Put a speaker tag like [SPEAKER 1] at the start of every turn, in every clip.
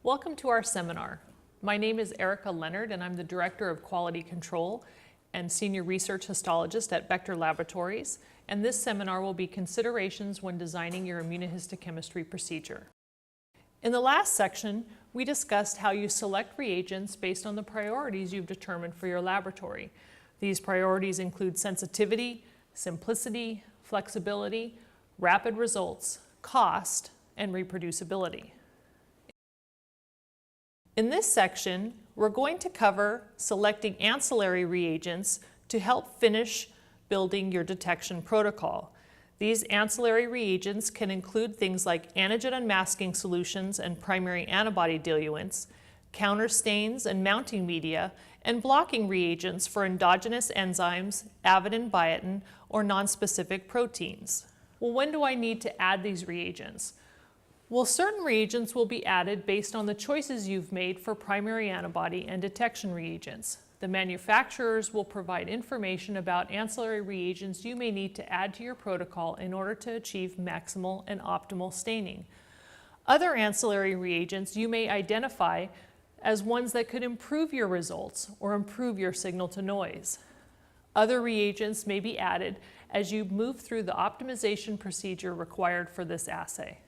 [SPEAKER 1] Welcome to our seminar. My name is Erika Leonard and I'm the Director of Quality Control and Senior Research Histologist at Vector Laboratories, and this seminar will be considerations when designing your immunohistochemistry procedure. In the last section, we discussed how you select reagents based on the priorities you've determined for your laboratory. These priorities include sensitivity, simplicity, flexibility, rapid results, cost, and reproducibility. In this section, we're going to cover selecting ancillary reagents to help finish building your detection protocol. These ancillary reagents can include things like antigen unmasking solutions and primary antibody diluents, counterstains and mounting media, and blocking reagents for endogenous enzymes, avid and biotin, or nonspecific proteins. Well, when do I need to add these reagents? Well, certain reagents will be added based on the choices you've made for primary antibody and detection reagents. The manufacturers will provide information about ancillary reagents you may need to add to your protocol in order to achieve maximal and optimal staining. Other ancillary reagents you may identify as ones that could improve your results or improve your signal to noise. Other reagents may be added as you move through the optimization procedure required for this assay.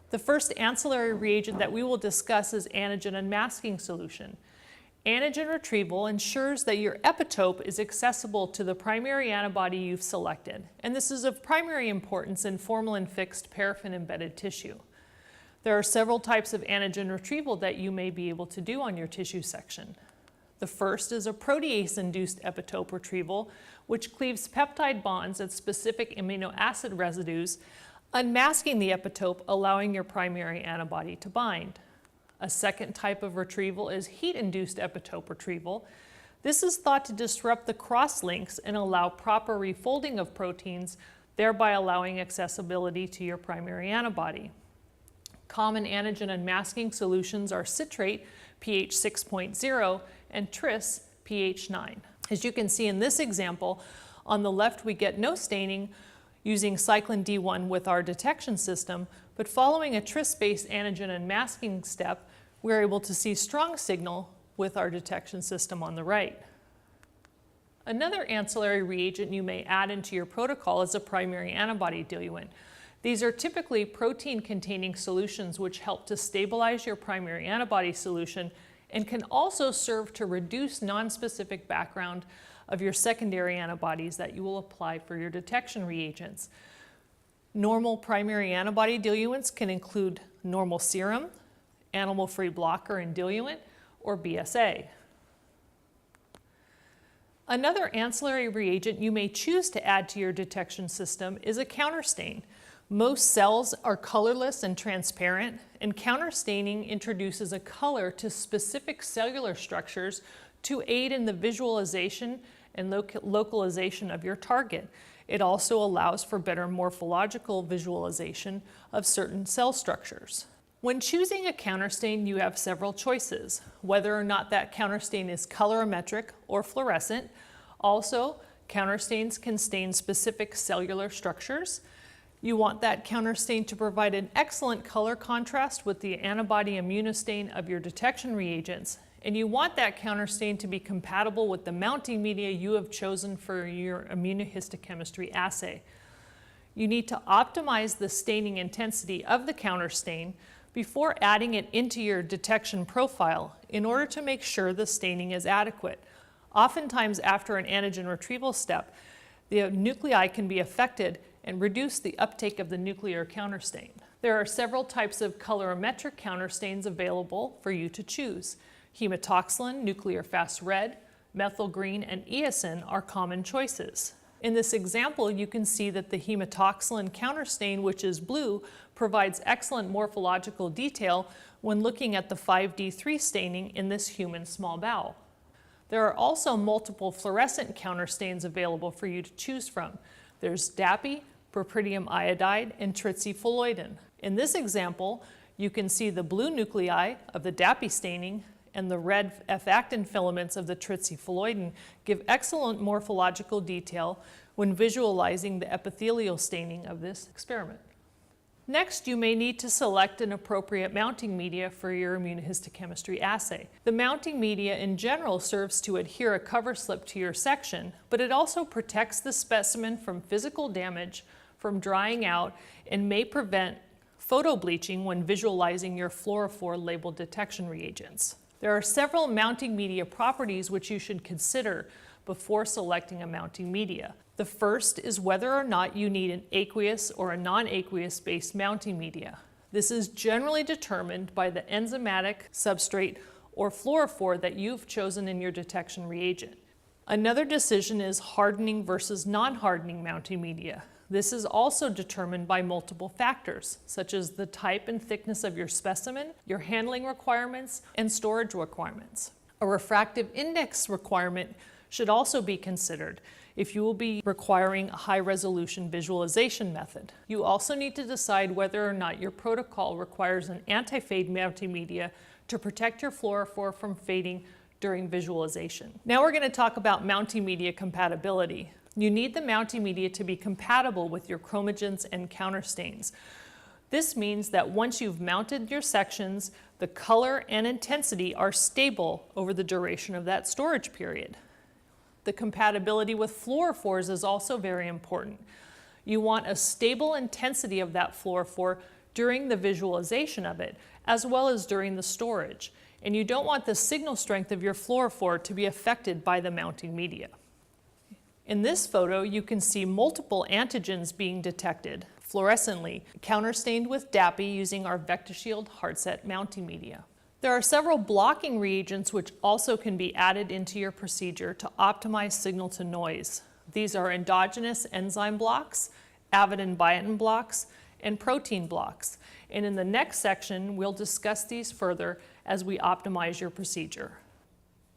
[SPEAKER 1] The first ancillary reagent that we will discuss is antigen unmasking solution. Antigen retrieval ensures that your epitope is accessible to the primary antibody you've selected, and this is of primary importance in formalin-fixed paraffin-embedded tissue. There are several types of antigen retrieval that you may be able to do on your tissue section. The first is a protease-induced epitope retrieval, which cleaves peptide bonds at specific amino acid residues, unmasking the epitope, allowing your primary antibody to bind. A second type of retrieval is heat-induced epitope retrieval. This is thought to disrupt the cross-links and allow proper refolding of proteins, thereby allowing accessibility to your primary antibody. Common antigen unmasking solutions are citrate, pH 6.0, and tris, pH 9. As you can see in this example, on the left we get no staining using cyclin D1 with our detection system, but following a tris-based antigen unmasking step, we're able to see strong signal with our detection system on the right. Another ancillary reagent you may add into your protocol is a primary antibody diluent. These are typically protein-containing solutions which help to stabilize your primary antibody solution and can also serve to reduce nonspecific background of your secondary antibodies that you will apply for your detection reagents. Normal primary antibody diluents can include normal serum, animal-free blocker and diluent, or BSA. Another ancillary reagent you may choose to add to your detection system is a counterstain. Most cells are colorless and transparent, and counterstaining introduces a color to specific cellular structures to aid in the visualization and localization of your target. It also allows for better morphological visualization of certain cell structures. When choosing a counterstain, you have several choices, whether or not that counterstain is colorimetric or fluorescent. Also, counterstains can stain specific cellular structures. You want that counterstain to provide an excellent color contrast with the antibody immunostain of your detection reagents, and you want that counterstain to be compatible with the mounting media you have chosen for your immunohistochemistry assay. You need to optimize the staining intensity of the counterstain before adding it into your detection profile in order to make sure the staining is adequate. Oftentimes after an antigen retrieval step, the nuclei can be affected and reduce the uptake of the nuclear counterstain. There are several types of colorimetric counterstains available for you to choose. Hematoxylin, nuclear fast red, methyl green, and eosin are common choices. In this example, you can see that the hematoxylin counterstain, which is blue, provides excellent morphological detail when looking at the 5D3 staining in this human small bowel. There are also multiple fluorescent counterstains available for you to choose from. There's DAPI, propyridium iodide, and tritifolidin. In this example, you can see the blue nuclei of the DAPI staining and the red F-actin filaments of the tritifolidin give excellent morphological detail when visualizing the epithelial staining of this experiment. Next, you may need to select an appropriate mounting media for your immunohistochemistry assay. The mounting media in general serves to adhere a cover slip to your section, but it also protects the specimen from physical damage, from drying out, and may prevent photobleaching when visualizing your fluorophore labeled detection reagents. There are several mounting media properties which you should consider before selecting a mounting media. The first is whether or not you need an aqueous or a non-aqueous based mounting media. This is generally determined by the enzymatic substrate or fluorophore that you've chosen in your detection reagent. Another decision is hardening versus non-hardening mounting media. This is also determined by multiple factors, such as the type and thickness of your specimen, your handling requirements, and storage requirements. A refractive index requirement should also be considered if you will be requiring a high-resolution visualization method. You also need to decide whether or not your protocol requires an anti-fade mounting media to protect your fluorophore from fading during visualization. Now we're going to talk about mounting media compatibility. You need the mounting media to be compatible with your chromogens and counterstains. This means that once you've mounted your sections, the color and intensity are stable over the duration of that storage period. The compatibility with fluorophores is also very important. You want a stable intensity of that fluorophore during the visualization of it, as well as during the storage. And you don't want the signal strength of your fluorophore to be affected by the mounting media. In this photo, you can see multiple antigens being detected fluorescently, counterstained with DAPI using our VectaShield HeartSet mounting media. There are several blocking reagents which also can be added into your procedure to optimize signal to noise. These are endogenous enzyme blocks, avidin biotin blocks, and protein blocks. And in the next section, we'll discuss these further as we optimize your procedure.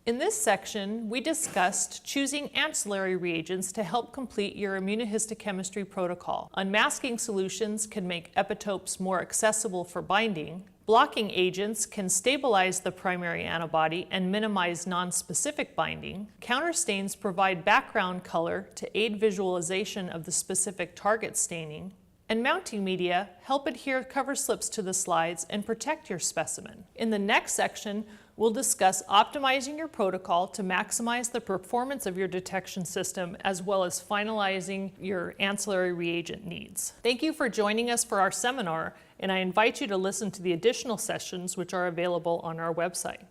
[SPEAKER 1] In this section, we discussed choosing ancillary reagents to help complete your immunohistochemistry protocol. Unmasking solutions can make epitopes more accessible for binding. Blocking agents can stabilize the primary antibody and minimize nonspecific binding. Counterstains provide background color to aid visualization of the specific target staining. And mounting media help adhere cover slips to the slides and protect your specimen. In the next section, we'll discuss optimizing your protocol to maximize the performance of your detection system, as well as finalizing your ancillary reagent needs. Thank you for joining us for our seminar, and I invite you to listen to the additional sessions which are available on our website.